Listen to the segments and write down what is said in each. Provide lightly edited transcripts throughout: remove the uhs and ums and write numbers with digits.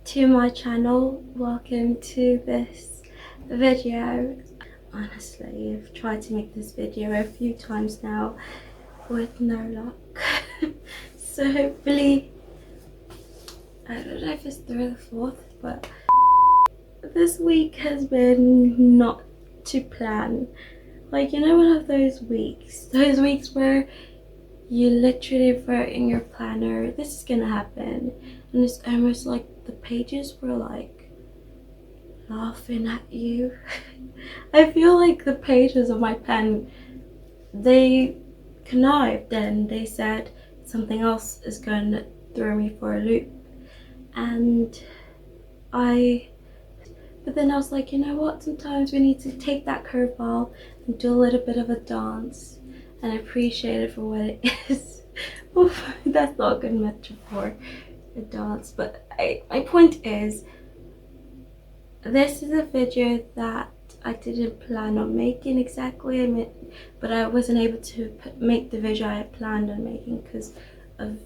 to my channel. Welcome to this video. Honestly, I've tried to make this video a few times now with no luck. So hopefully, I don't know if it's third or fourth, but this week has been not to plan. Like, you know, one of those weeks where you literally wrote in your planner, this is gonna happen, and it's almost like the pages were like laughing at you. I feel like the pages of my pen, they connived and they said something else is going to throw me for a loop. And but then I was like, you know what, sometimes we need to take that curveball and do a little bit of a dance and appreciate it for what it is. Oof, that's not a good metaphor, a dance. But my point is, this is a video that I didn't plan on making exactly, but I wasn't able to make the video I had planned on making because of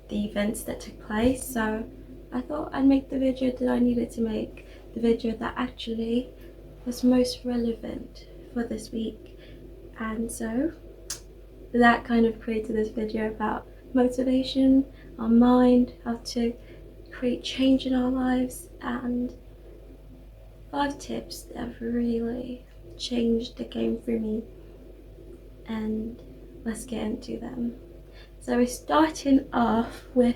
the events that took place. So I thought I'd make the video that I needed to make, the video that actually was most relevant for this week. And so that kind of created this video about motivation, our mind, how to create change in our lives, and 5 tips that have really changed the game for me. And let's get into them. So we're starting off with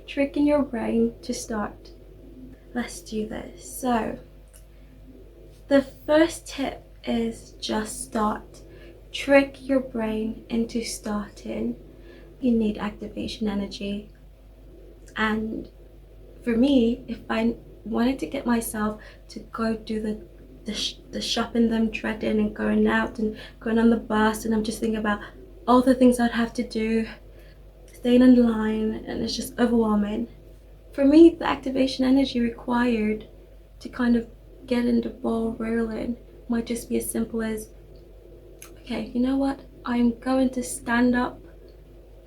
tricking your brain to start. Let's do this. So the first tip is just start. Trick your brain into starting. You need activation energy, and for me, if I wanted to get myself to go do the shopping that I'm dreading and going out and going on the bus, and I'm just thinking about all the things I'd have to do, staying in line, and it's just overwhelming. For me, the activation energy required to kind of get in the ball rolling might just be as simple as, okay, you know what? I'm going to stand up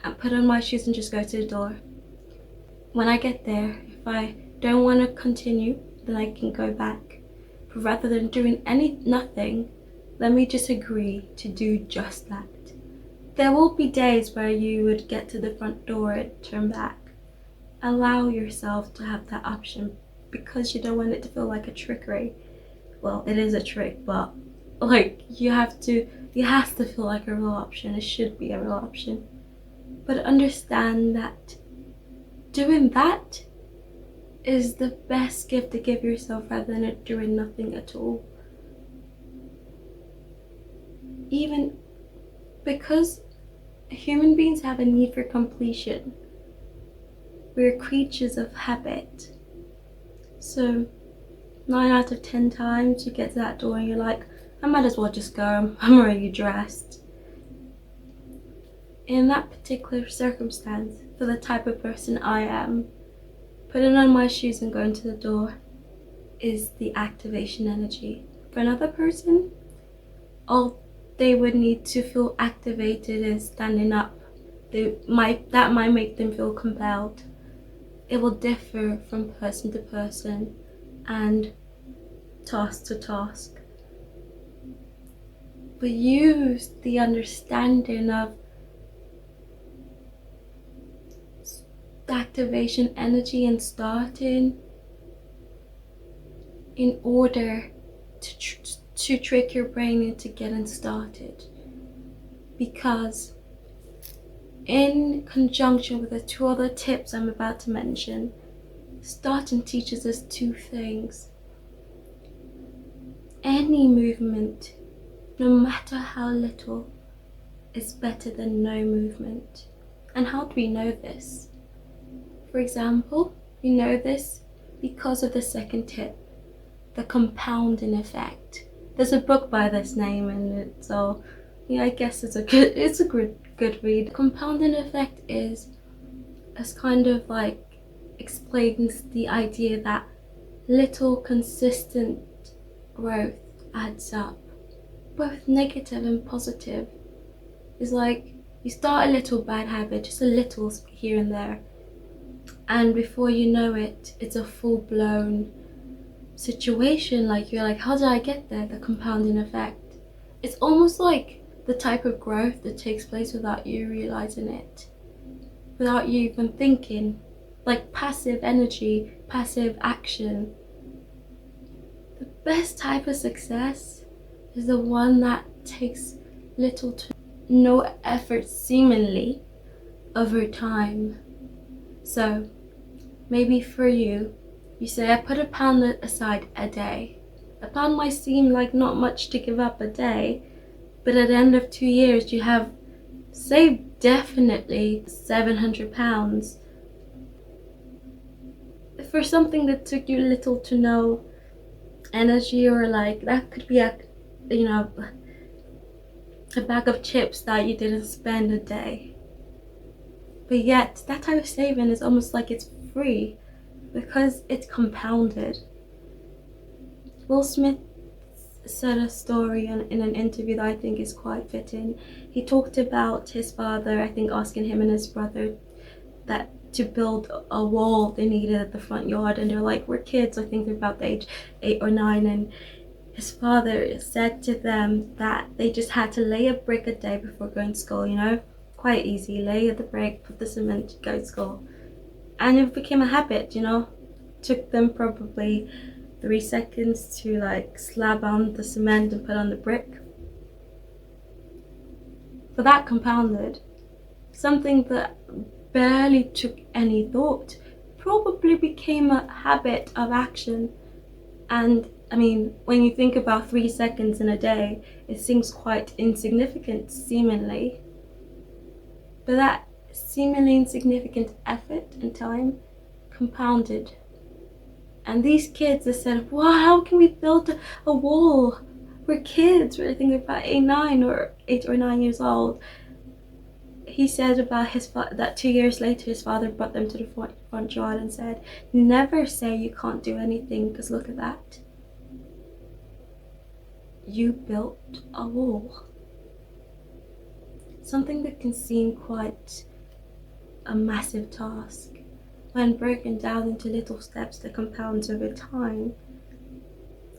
and put on my shoes and just go to the door. When I get there, if I don't want to continue, then I can go back. But rather than doing nothing, let me just agree to do just that. There will be days where you would get to the front door and turn back. Allow yourself to have that option because you don't want it to feel like a trickery. Well, it is a trick, but like it has to feel like a real option. It should be a real option. But understand that doing that is the best gift to give yourself rather than doing nothing at all. Even because human beings have a need for completion. We're creatures of habit. So 9 out of 10 times you get to that door and you're like, I might as well just go, I'm already dressed. In that particular circumstance, for the type of person I am, putting on my shoes and going to the door is the activation energy. For another person, all they would need to feel activated is standing up. That might make them feel compelled. It will differ from person to person and task to task. But use the understanding of activation energy and starting in order to trick your brain into getting started. Because in conjunction with the 2 other tips I'm about to mention, starting teaches us 2 things. Any movement, no matter how little, is better than no movement. And how do we know this? For example, we know this because of the second tip, the compounding effect. There's a book by this name, and it's all, yeah, I guess it's a good read. Compounding effect is kind of like explains the idea that little consistent growth adds up, both negative and positive. It's like you start a little bad habit, just a little here and there, and before you know it, it's a full-blown situation. Like, you're like, how did I get there? The compounding effect. It's almost like the type of growth that takes place without you realizing it, without you even thinking, like passive energy, passive action. The best type of success is the one that takes little to no effort, seemingly, over time. So maybe for you, you say, I put £1 aside a day. £1 might seem like not much to give up a day, but at the end of 2 years you have saved definitely £700 for something that took you little to no energy, or like that could be a, you know, a bag of chips that you didn't spend a day. But yet that type of saving is almost like it's free because it's compounded. Will Smith said a story in an interview that I think is quite fitting. He talked about his father, I think, asking him and his brother that to build a wall they needed at the front yard, and they're like, we're kids, I think they're about the age 8 or 9, and his father said to them that they just had to lay a brick a day before going to school, you know, quite easy, lay the brick, put the cement, go to school. And it became a habit, you know. Took them probably 3 seconds to like slab on the cement and put on the brick. But that compounded. Something that barely took any thought probably became a habit of action. And I mean, when you think about 3 seconds in a day, it seems quite insignificant, seemingly. But that seemingly insignificant effort and time compounded. And these kids have said, wow, how can we build a wall? We're kids, I think they're about 8 or 9 years old. He said about his that 2 years later his father brought them to the front yard and said, never say you can't do anything, because look at that. You built a wall. Something that can seem quite a massive task, when broken down into little steps that compounds over time,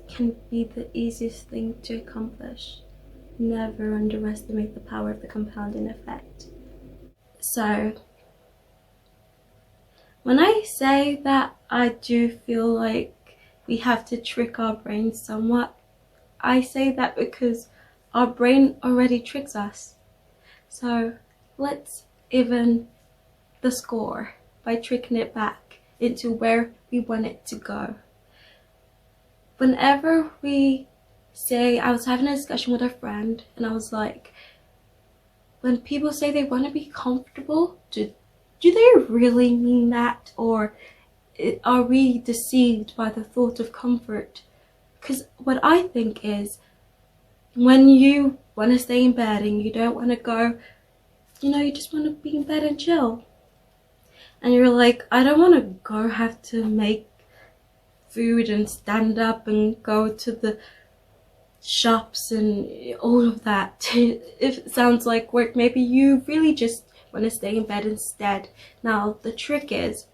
can be the easiest thing to accomplish. Never underestimate the power of the compounding effect. So, when I say that I do feel like we have to trick our brains somewhat, I say that because our brain already tricks us. So let's even the score by tricking it back into where we want it to go. Whenever we say, I was having a discussion with a friend and I was like, when people say they want to be comfortable, do they really mean that, or are we deceived by the thought of comfort? Because what I think is, when you want to stay in bed and you don't want to go, you know, you just want to be in bed and chill, and you're like, I don't want to go have to make food and stand up and go to the shops and all of that. If it sounds like work, maybe you really just want to stay in bed instead. Now the trick is,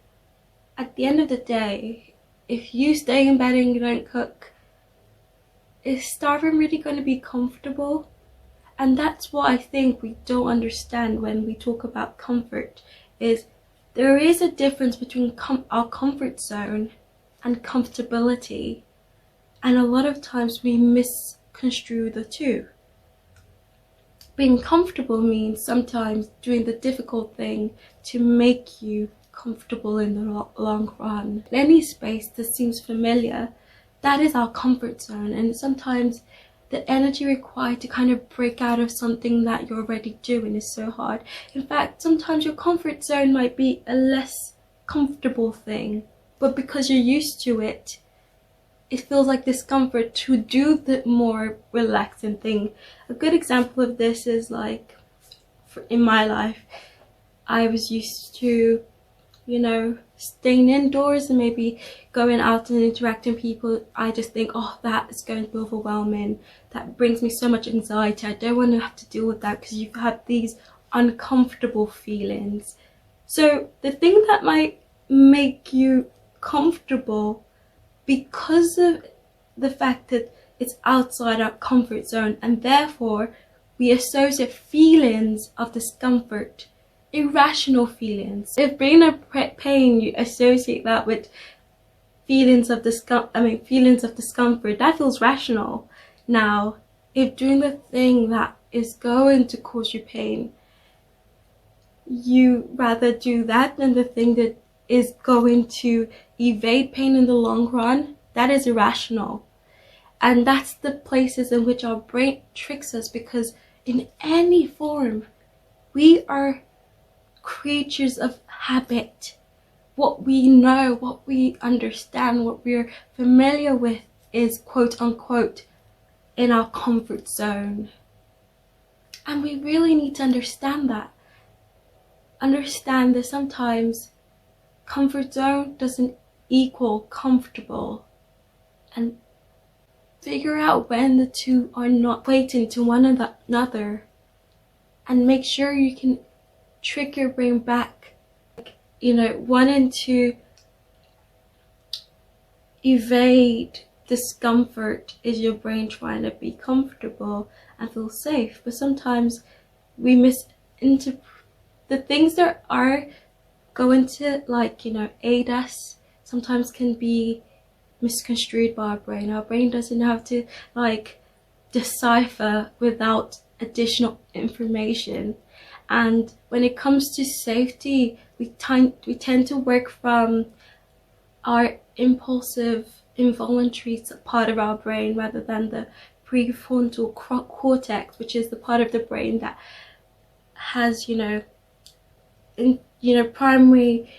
at the end of the day, if you stay in bed and you don't cook, is starving really going to be comfortable? And that's what I think we don't understand when we talk about comfort, is there is a difference between our comfort zone and comfortability, and a lot of times we misconstrue the two. Being comfortable means sometimes doing the difficult thing to make you comfortable in the long run. In any space that seems familiar, that is our comfort zone, and sometimes the energy required to kind of break out of something that you're already doing is so hard. In fact, sometimes your comfort zone might be a less comfortable thing, but because you're used to it, it feels like discomfort to do the more relaxing thing. A good example of this is like, in my life, I was used to, you know, staying indoors and maybe going out and interacting with people. I just think, oh, that is going to be overwhelming. That brings me so much anxiety. I don't want to have to deal with that, because you've had these uncomfortable feelings. So the thing that might make you comfortable because of the fact that it's outside our comfort zone, and therefore we associate feelings of discomfort, irrational feelings. If brain are pain, you associate that with feelings of discomfort, that feels rational. Now, if doing the thing that is going to cause you pain, you rather do that than the thing that is going to evade pain in the long run, that is irrational. And that's the places in which our brain tricks us, because in any form, we are creatures of habit. What we know, what we understand, what we're familiar with is quote unquote in our comfort zone. And we really need to understand that. Understand that sometimes comfort zone doesn't equal comfortable. And figure out when the two are not equating to one another. And make sure you can trick your brain back. Wanting to evade discomfort is your brain trying to be comfortable and feel safe. But sometimes we misinterpret the things that are going to aid us, sometimes can be misconstrued by our brain. Our brain doesn't have to decipher without additional information. And when it comes to safety, we tend to work from our impulsive, involuntary part of our brain rather than the prefrontal cortex, which is the part of the brain that has primary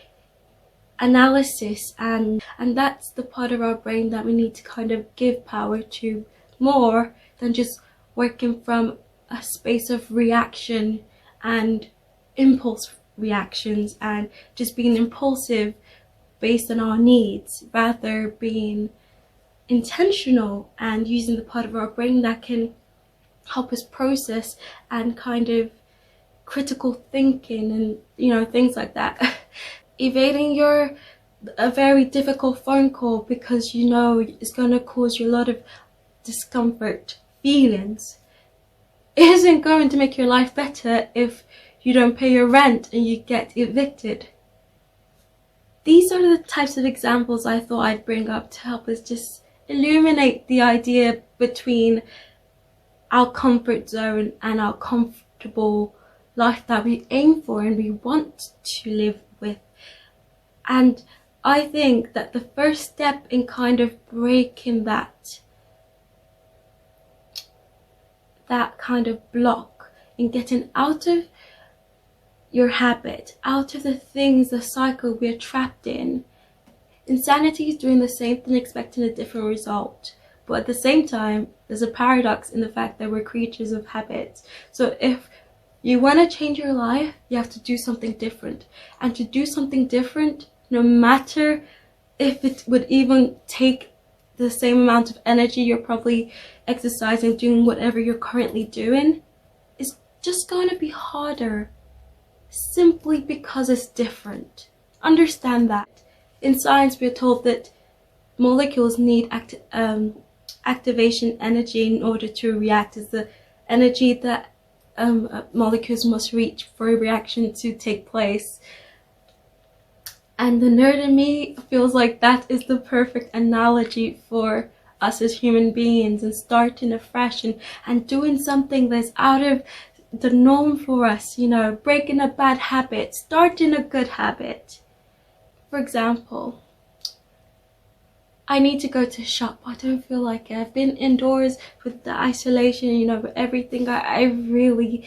analysis, and that's the part of our brain that we need to kind of give power to more than just working from a space of reaction and impulse reactions and just being impulsive based on our needs, rather being intentional and using the part of our brain that can help us process and kind of critical thinking and things like that. Evading a very difficult phone call because it's going to cause you a lot of discomfort feelings isn't going to make your life better if you don't pay your rent and you get evicted. These are the types of examples I thought I'd bring up to help us just illuminate the idea between our comfort zone and our comfortable life that we aim for and we want to live with. And I think that the first step in kind of breaking that kind of block, in getting out of your habit, out of the things, the cycle we're trapped in. Insanity is doing the same thing, expecting a different result. But at the same time, there's a paradox in the fact that we're creatures of habits. So if you want to change your life, you have to do something different. And to do something different, no matter if it would even take the same amount of energy you're probably exercising, doing whatever you're currently doing, is just going to be harder simply because it's different. Understand that. In science, we're told that molecules need activation energy in order to react. It's the energy that molecules must reach for a reaction to take place. And the nerd in me feels like that is the perfect analogy for us as human beings, and starting afresh and doing something that's out of the norm for us, breaking a bad habit, starting a good habit. For example, I need to go to shop. I don't feel like it. I've been indoors with the isolation, with everything. I really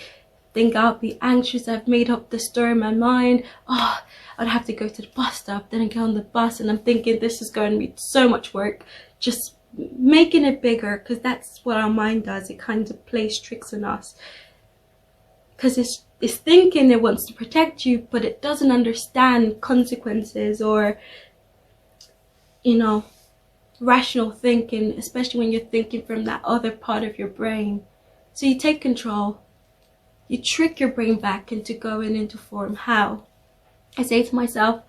think I'll be anxious. I've made up the story in my mind. I'd have to go to the bus stop, then I get on the bus, and I'm thinking this is going to be so much work. Just making it bigger, because that's what our mind does. It kind of plays tricks on us. Because it's thinking it wants to protect you, but it doesn't understand consequences or, rational thinking, especially when you're thinking from that other part of your brain. So you take control. You trick your brain back into going into form. How? I say to myself,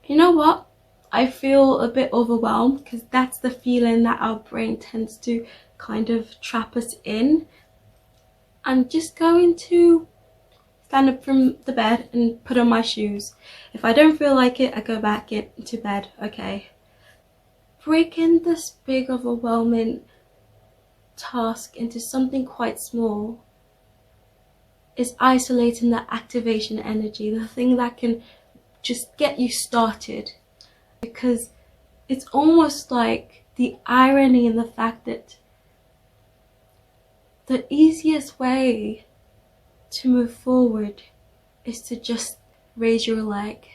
You know what? I feel a bit overwhelmed because that's the feeling that our brain tends to kind of trap us in. I'm just going to stand up from the bed and put on my shoes. If I don't feel like it, I go back into bed, okay? Breaking this big overwhelming task into something quite small is isolating the activation energy, the thing that can just get you started. Because it's almost like the irony in the fact that the easiest way to move forward is to just raise your leg.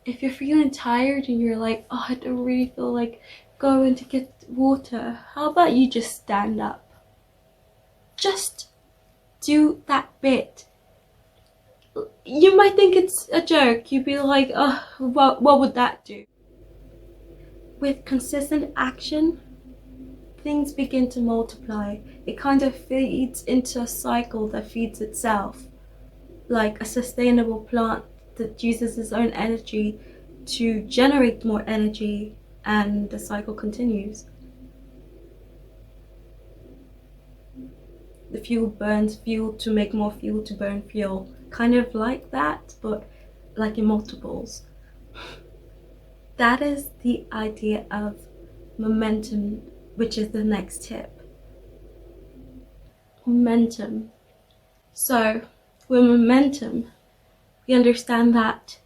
If you're feeling tired and you're like, oh, I don't really feel like going to get water, how about you just stand up? Just do that bit. You might think it's a joke. You'd be like, oh, what would that do? With consistent action, things begin to multiply. It kind of feeds into a cycle that feeds itself, like a sustainable plant that uses its own energy to generate more energy, and the cycle continues. The fuel burns fuel to make more fuel to burn fuel, kind of like that, but like in multiples. That is the idea of momentum, which is the next tip. Momentum. So with momentum, we understand that,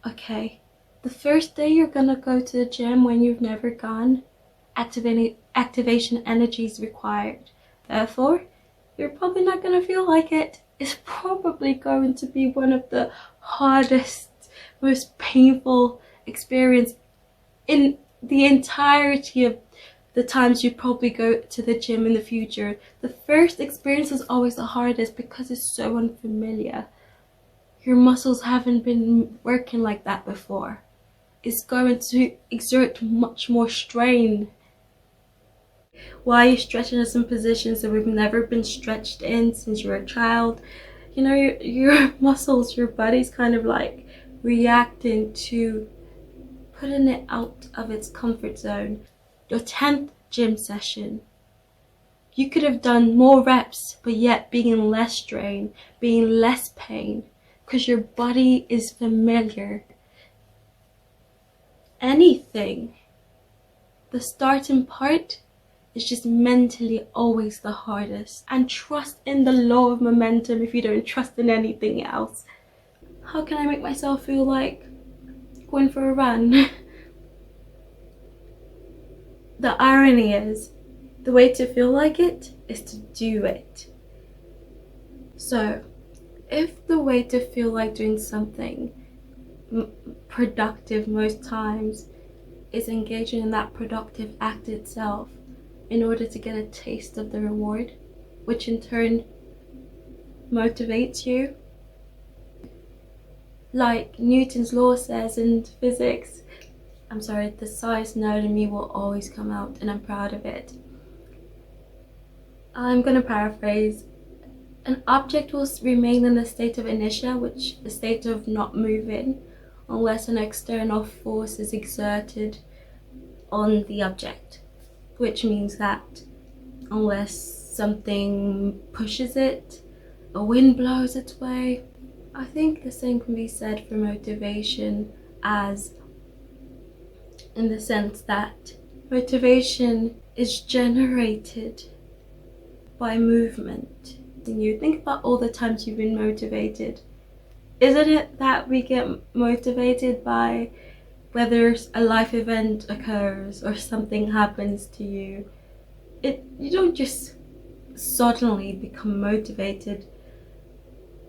okay, the first day you're gonna go to the gym when you've never gone, activation energy is required. Therefore, you're probably not gonna feel like it. It's probably going to be one of the hardest, most painful experience in the entirety of the times you probably go to the gym in the future. The first experience is always the hardest because it's so unfamiliar. Your muscles haven't been working like that before. It's going to exert much more strain. Why are you stretching in some positions that we've never been stretched in since you were a child? You know, your muscles, your body's kind of like reacting to putting it out of its comfort zone. Your 10th gym session, you could have done more reps, but yet being in less strain, being less pain, because your body is familiar. Anything, the starting part is just mentally always the hardest. And trust in the law of momentum if you don't trust in anything else. How can I make myself feel like going for a run? The irony is, the way to feel like it is to do it. So, if the way to feel like doing something productive most times is engaging in that productive act itself in order to get a taste of the reward, which in turn motivates you. Like Newton's law says in physics, I'm sorry, the science nerd in me will always come out and I'm proud of it. I'm going to paraphrase. An object will remain in a state of inertia, which is a state of not moving, unless an external force is exerted on the object, which means that unless something pushes it, a wind blows its way. I think the same can be said for motivation, as in the sense that motivation is generated by movement. And you think about all the times you've been motivated. Isn't it that we get motivated by whether a life event occurs or something happens to you? You don't just suddenly become motivated.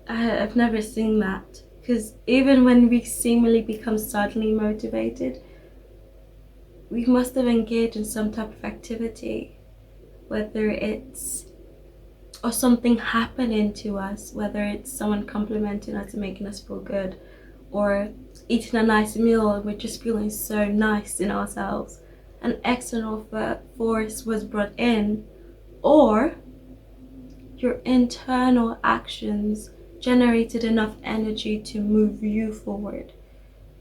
I've never seen that, because even when we seemingly become suddenly motivated, we must have engaged in some type of activity, whether it's or something happening to us, whether it's someone complimenting us and making us feel good, or eating a nice meal and we're just feeling so nice in ourselves. An external force was brought in, or your internal actions generated enough energy to move you forward.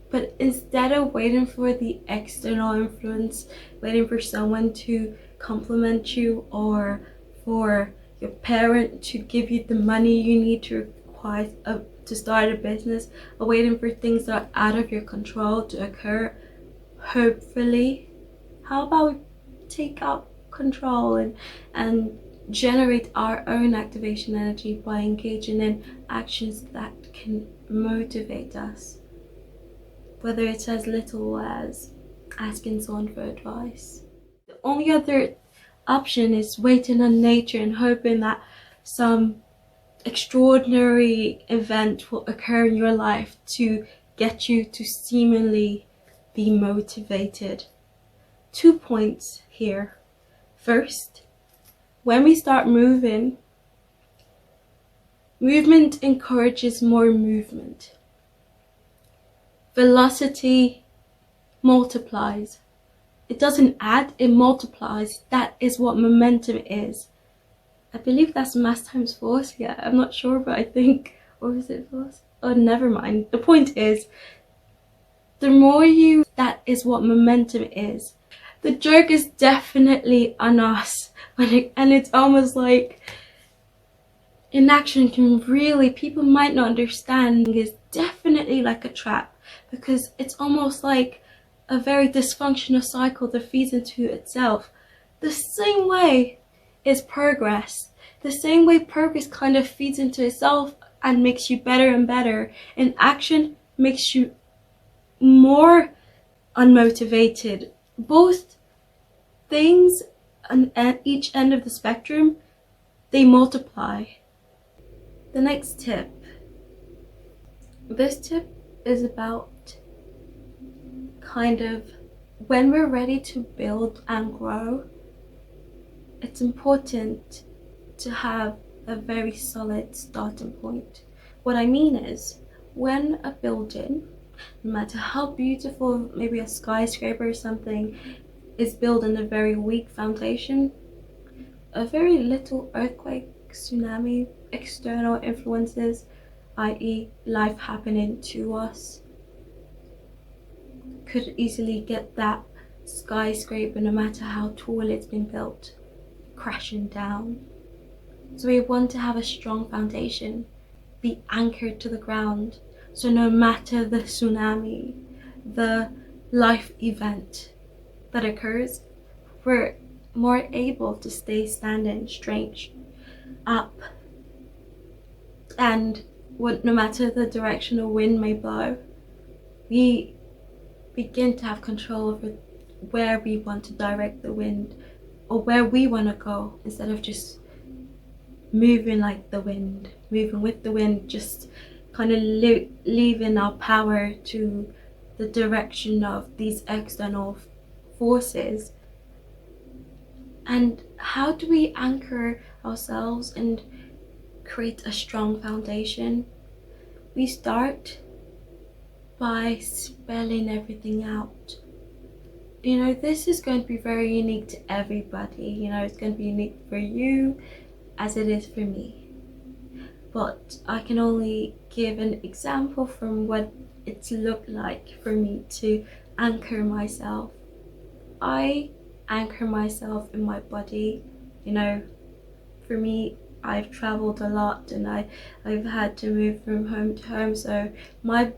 But instead of waiting for the external influence, waiting for someone to compliment you or for your parent to give you the money you need to start a business, or waiting for things that are out of your control to occur, hopefully, how about we take out control and generate our own activation energy by engaging in actions that can motivate us, whether it's as little as asking someone for advice. The only other option is waiting on nature and hoping that some extraordinary event will occur in your life to get you to seemingly be motivated. 2 points here. First, when we start movement encourages more movement. Velocity multiplies. It doesn't add, it multiplies. That is what momentum is. I believe that's mass times force. Yeah, I'm not sure, but I think, or is it force? Oh, never mind. The point is, that is what momentum is. The joke is definitely on us, and it's almost like inaction can really, people might not understand, is definitely like a trap, because it's almost like a very dysfunctional cycle that feeds into itself. The same way is progress. The same way progress kind of feeds into itself and makes you better and better, and action makes you more unmotivated. Both things at each end of the spectrum, they multiply. The next tip. This tip is about kind of when we're ready to build and grow, it's important to have a very solid starting point. What I mean is, when a building, no matter how beautiful, maybe a skyscraper or something, is built on a very weak foundation, a very little earthquake, tsunami, external influences, i.e. life happening to us, could easily get that skyscraper, no matter how tall it's been built, crashing down. So we want to have a strong foundation, be anchored to the ground, so no matter the tsunami, the life event that occurs, we're more able to stay standing straight up, and no matter the direction the wind may blow, we begin to have control over where we want to direct the wind, or where we want to go, instead of just moving like the wind, moving with the wind, just kind of leaving our power to the direction of these external forces. And how do we anchor ourselves and create a strong foundation? We start by spelling everything out. This is going to be very unique to everybody. It's going to be unique for you as it is for me. But I can only give an example from what it's looked like for me to anchor myself. I anchor myself in my body. For me, I've traveled a lot, and I've had to move from home to home, so my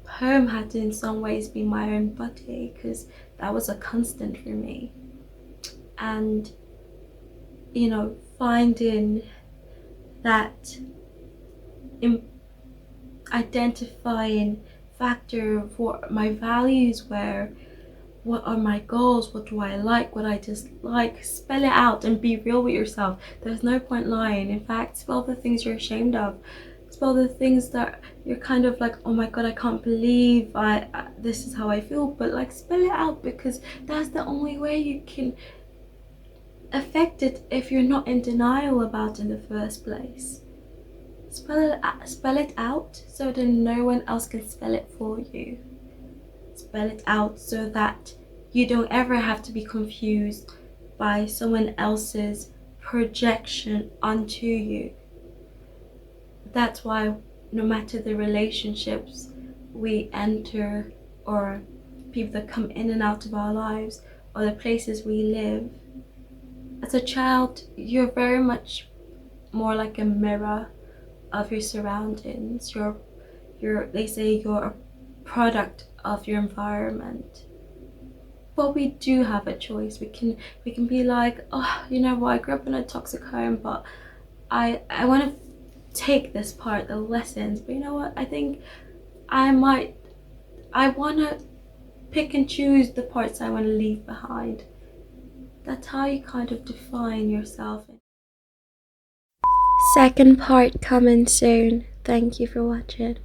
home had to in some ways be my own body, because that was a constant for me. And finding that identifying factor of what my values were, what are my goals, what do I like, what I dislike. Spell it out and be real with yourself. There's no point lying. In fact, spell the things you're ashamed of. Spell the things that you're kind of like, oh my god, I can't believe this is how I feel. But spell it out, because that's the only way you can affect it if you're not in denial about it in the first place. Spell it out so that no one else can spell it for you. Spell it out so that you don't ever have to be confused by someone else's projection onto you. That's why no matter the relationships we enter, or people that come in and out of our lives, or the places we live. As a child, you're very much more like a mirror of your surroundings. They say you're a product of your environment. But we do have a choice. We can be like, oh, you know what, I grew up in a toxic home, but I want to take this part, the lessons, but you know what, I think I want to pick and choose the parts I want to leave behind. That's how you kind of define yourself. Second part coming soon. Thank you for watching.